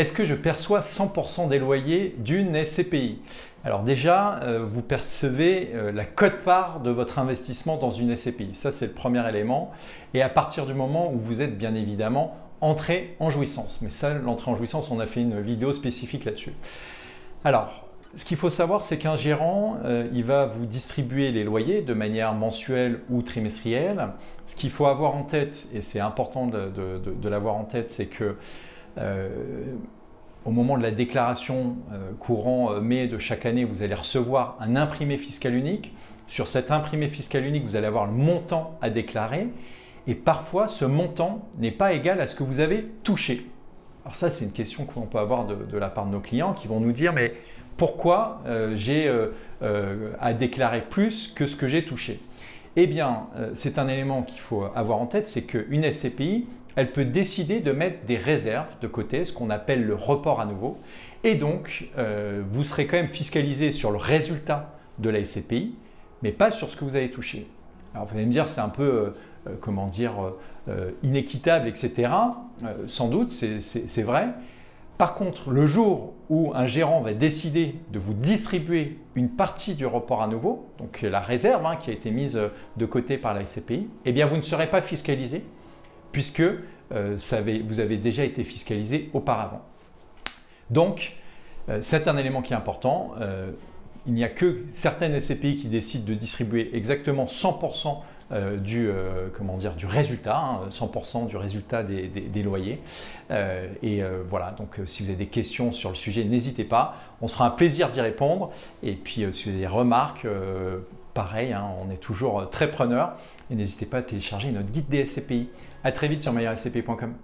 Est-ce que je perçois 100% des loyers d'une SCPI? Alors déjà, vous percevez la quote-part de votre investissement dans une SCPI. Ça, c'est le premier élément. Et à partir du moment où vous êtes bien évidemment entré en jouissance. Mais ça, l'entrée en jouissance, on a fait une vidéo spécifique là-dessus. Alors, ce qu'il faut savoir, c'est qu'un gérant, il va vous distribuer les loyers de manière mensuelle ou trimestrielle. Ce qu'il faut avoir en tête, et c'est important de l'avoir en tête, c'est que au moment de la déclaration courant mai de chaque année, vous allez recevoir un imprimé fiscal unique. Sur cet imprimé fiscal unique, vous allez avoir le montant à déclarer. Et parfois, ce montant n'est pas égal à ce que vous avez touché. Alors ça, c'est une question qu'on peut avoir de la part de nos clients qui vont nous dire « mais pourquoi j'ai à déclarer plus que ce que j'ai touché ?» Eh bien, c'est un élément qu'il faut avoir en tête, c'est qu'une SCPI, elle peut décider de mettre des réserves de côté, ce qu'on appelle le report à nouveau. Et donc, vous serez quand même fiscalisé sur le résultat de la SCPI, mais pas sur ce que vous avez touché. Alors, vous allez me dire, c'est un peu, comment dire, inéquitable, etc. Sans doute, c'est vrai. Par contre, le jour où un gérant va décider de vous distribuer une partie du report à nouveau, donc la réserve qui a été mise de côté par la SCPI, eh bien, vous ne serez pas fiscalisé puisque vous avez déjà été fiscalisé auparavant. Donc, c'est un élément qui est important. Il n'y a que certaines SCPI qui décident de distribuer exactement 100% du résultat, 100% du résultat des loyers. Voilà, donc si vous avez des questions sur le sujet, n'hésitez pas. On se fera un plaisir d'y répondre. Et puis, si vous avez des remarques, pareil, on est toujours très preneur. Et n'hésitez pas à télécharger notre guide des SCPI. À très vite sur meilleurscpi.com.